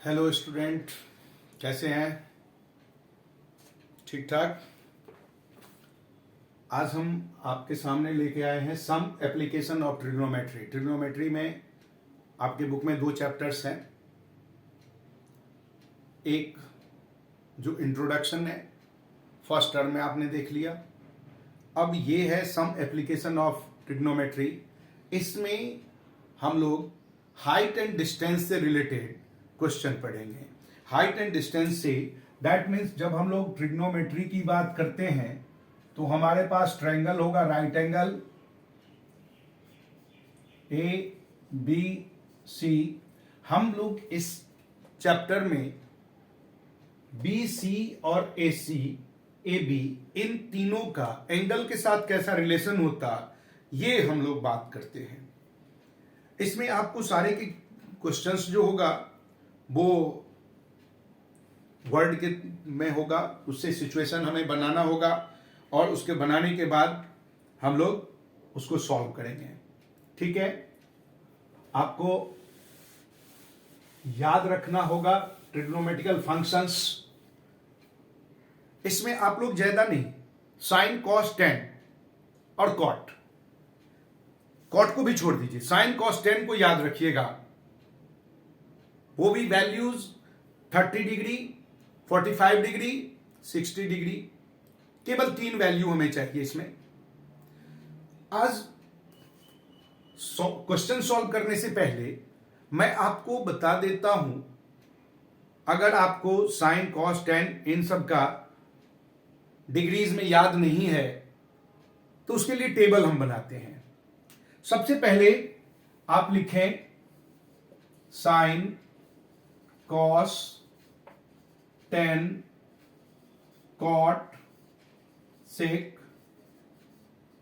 Hello student, कैसे हैं? ठीक ठाक। आज हम आपके सामने लेके आए हैं some application of trigonometry. Trigonometry में आपके बुक में 2 चैप्टर्स हैं। एक जो इंट्रोडक्शन है, फर्स्ट टर्म में आपने देख लिया। अब ये है सम एप्लीकेशन ऑफ ट्रिग्नोमेट्री। इसमें हम लोग हाइट एंड डिस्टेंस से रिलेटेड क्वेश्चन पढ़ेंगे। Height and distance say that means जब हम लोग ट्रिग्नोमेट्री की बात करते हैं तो हमारे पास ट्रायंगल होगा, right angle A B C. हम लोग इस चैप्टर में बी सी और ए सी ए बी इन तीनों का एंगल के साथ कैसा रिलेशन होता, ये हम लोग बात करते हैं। इसमें आपको सारे के क्वेश्चंस जो होगा वो वर्ड के में होगा, उससे सिचुएशन हमें बनाना होगा और उसके बनाने के बाद हम लोग उसको सॉल्व करेंगे। ठीक है, आपको याद रखना होगा ट्रिग्नोमेट्रिकल फंक्शंस। इसमें आप लोग ज्यादा नहीं, साइन कॉस टेन और कॉट को भी छोड़ दीजिए। साइन कॉस टेन को याद रखिएगा, वो भी वैल्यूज 30 डिग्री, 45 डिग्री, 60 डिग्री, केवल 3 वैल्यू हमें चाहिए इसमें। आज क्वेश्चन सॉल्व करने से पहले मैं आपको बता देता हूं, अगर आपको साइन कॉस टेन इन सब का डिग्रीज में याद नहीं है तो उसके लिए टेबल हम बनाते हैं। सबसे पहले आप लिखें sine cos tan cot sec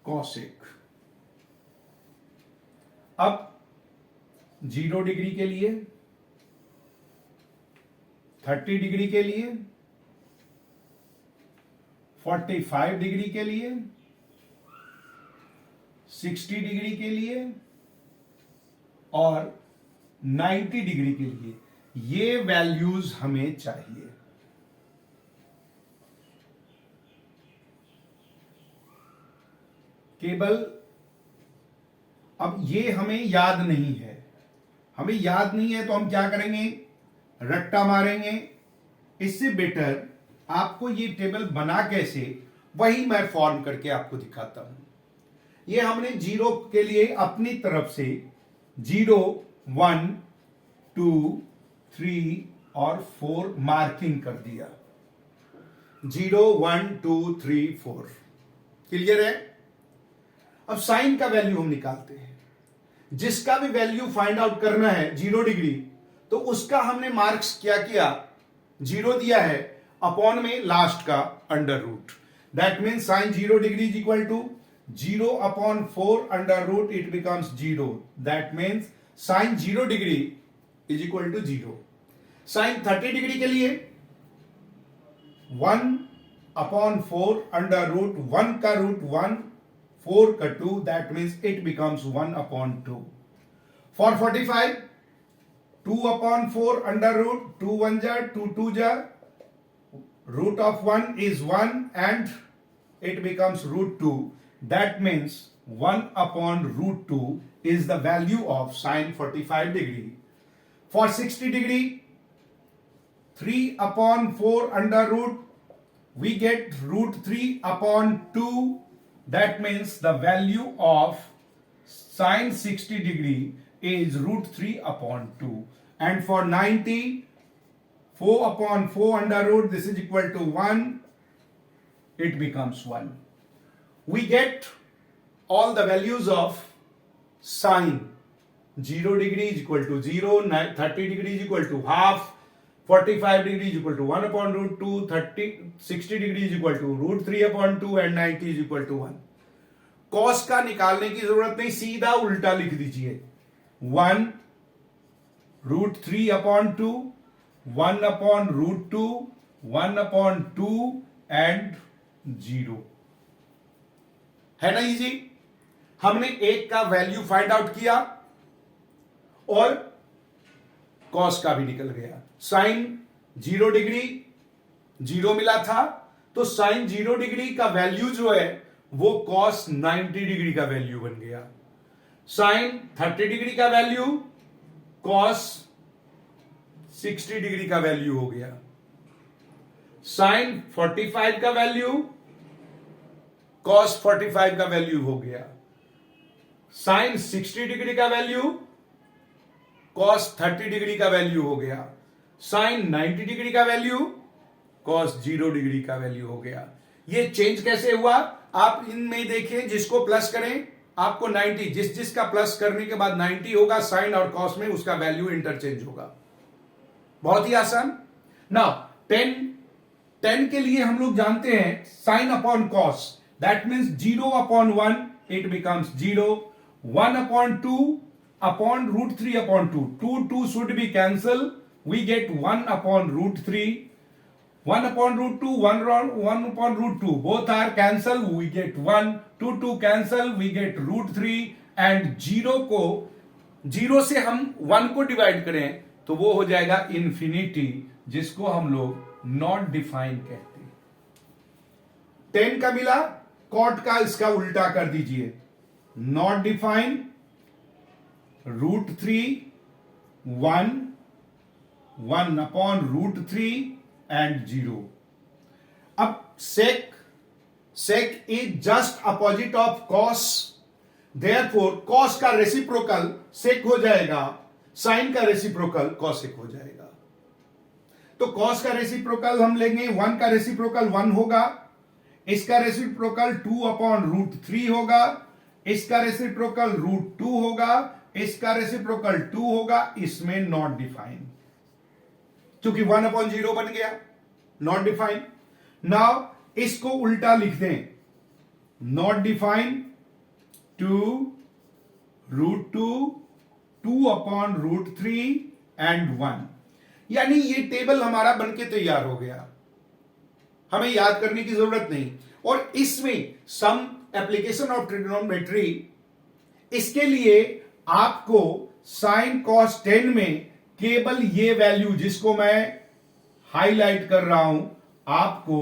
cosec. अब 0 डिग्री के लिए, 30 डिग्री के लिए, 45 डिग्री के लिए, 60 डिग्री के लिए और 90 डिग्री के लिए ये वैल्यूज हमें चाहिए। केवल अब ये हमें याद नहीं है, तो हम क्या करेंगे, रट्टा मारेंगे। इससे बेटर आपको ये टेबल बना कैसे, वही मैं फॉर्म करके आपको दिखाता हूं। ये हमने 0 के लिए अपनी तरफ से 0, 1, 2, 3 और 4 मार्किंग कर दिया। 0, 1, 2, 3, 4 क्लियर है। अब साइन का वैल्यू हम निकालते हैं। जिसका भी वैल्यू फाइंड आउट करना है 0 डिग्री, तो उसका हमने मार्क्स क्या किया, 0 दिया है, अपॉन में लास्ट का under root. That means sine 0 degree is equal to 0 upon 4 under root, it becomes 0. That means sin 0 degree is equal to 0. Sin 30 degree के लिए 1 upon 4 under root, 1 का रूट 1, 4 का 2, that means it becomes 1 upon 2. For 45, 2 upon 4 under root, 2 1 जा, 2 2 जा, root of 1 is 1 and it becomes root 2. That means 1 upon root 2 is the value of sin 45 degree. For 60 degree, 3 upon 4 under root, we get root 3 upon 2. That means the value of sin 60 degree is root 3 upon 2. And for 90, 4 upon 4 under root, this is equal to 1. It becomes 1. We get all the values of sine 0 degree is equal to 0, 30 degree is equal to half, 45 degree is equal to 1 upon root 2, 60 degree is equal to root 3 upon 2 and 90 is equal to 1. cos का निकालने की जरूरत नहीं, सीधा उल्टा लिख दीजिए। 1 root 3 upon 2, 1 upon root 2, 1 upon 2 and 0 है ना इजी। हमने एक का वैल्यू फाइंड आउट किया और कॉस का भी निकल गया। साइन 0 डिग्री 0 मिला था, तो साइन 0 डिग्री का वैल्यू जो है वो कॉस 90 डिग्री का वैल्यू बन गया। साइन 30 डिग्री का वैल्यू कॉस 60 डिग्री का वैल्यू हो गया। साइन 45 का वैल्यू कॉस 45 का वैल्यू हो गया। साइन 60 डिग्री का वैल्यू कॉस 30 डिग्री का वैल्यू हो गया। साइन 90 डिग्री का वैल्यू कॉस 0 डिग्री का वैल्यू हो गया। ये चेंज कैसे हुआ? आप इनमें देखें, जिसको प्लस करें आपको 90, जिसका प्लस करने के बाद 90 होगा साइन और कॉस में, उसका वैल्यू इंटरचेंज होगा। बहुत ही आसान। नाउ 10 के लिए हम लोग जानते हैं sine upon cos, that means 0 upon 1 it becomes 0, 1 upon 2 upon root 3 upon 2, 2 should be cancel, we get 1 upon root 3, 1 upon root 2, 1 upon root 2, both are cancel, we get 1, 2 cancel, we get root 3, and 0 से हम 1 को divide करें तो वो हो जाएगा infinity, जिसको हम लोग नॉट डिफाइन कहते हैं। 10 का मिला, कॉट का इसका उल्टा कर दीजिए, not define, root 3, 1 upon root 3 and 0. अब sec is just opposite of cos, therefore cos का रेसिप्रोकल sec हो जाएगा, sin का रेसिप्रोकल cosec हो जाएगा। तो cos का रेसिप्रोकल हम लेंगे, 1 का रेसिप्रोकल 1 होगा, इसका रेसिप्रोकल 2 अपॉन रूट 3 होगा, इसका रेसिप्रोकल रूट 2 होगा, इसका रेसिप्रोकल 2 होगा, इसमें नॉट डिफाइन, क्योंकि 1 अपॉन 0 बन गया, नॉट डिफाइन। नाउ इसको उल्टा लिख दें, not define 2 root 2 upon root 3 and 1, यानी ये टेबल हमारा बनके तैयार हो गया, हमें याद करने की जरूरत नहीं। और इसमें सम एप्लीकेशन ऑफ ट्रिग्नोमेट्री, इसके लिए आपको साइन कॉस 10 में केवल ये वैल्यू जिसको मैं हाईलाइट कर रहा हूं, आपको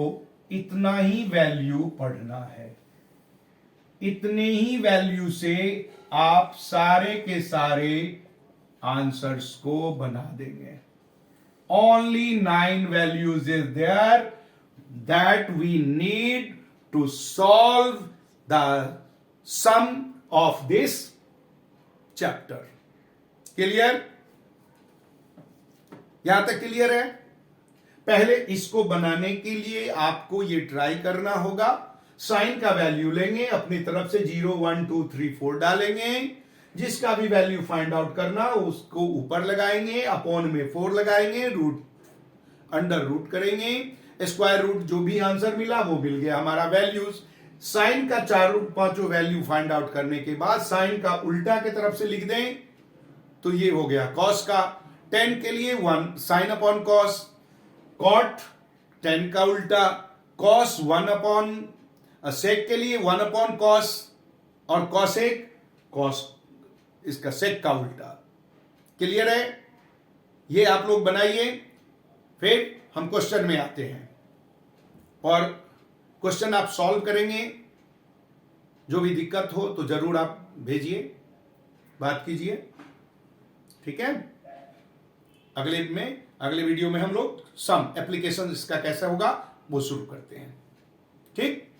इतना ही वैल्यू पढ़ना है, इतने ही वैल्यू से आप सारे के सारे आंसर्स को बना देंगे। Only 9 values is there that we need to solve the sum of this chapter. Clear? यहां तक क्लियर है? पहले इसको बनाने के लिए आपको ये ट्राई करना होगा, साइन का वैल्यू लेंगे, अपनी तरफ से 0 1 2 3 4 डालेंगे, जिसका भी वैल्यू फाइंड आउट करना उसको ऊपर लगाएंगे, अपॉन में 4 लगाएंगे, रूट अंडर रूट करेंगे, स्क्वायर रूट, जो भी आंसर मिला वो मिल गया हमारा वैल्यूज। साइन का 4-5 वैल्यू फाइंड आउट करने के बाद साइन का उल्टा की तरफ से लिख दें तो ये हो गया कॉस का। 10 के लिए 1 साइन अपॉन कॉस, कॉट 10 का उल्टा, कॉस 1 अपॉन, सेक के लिए 1 अपॉन कॉस, और कॉसेक कॉस इसका सेक का उल्टा। क्लियर है? ये आप लोग बनाइए, फिर हम क्वेश्चन में आते हैं और क्वेश्चन आप सॉल्व करेंगे। जो भी दिक्कत हो तो जरूर आप भेजिए, बात कीजिए, ठीक है? अगले वीडियो में हम लोग सम एप्लीकेशन इसका कैसा होगा वो शुरू करते हैं, ठीक?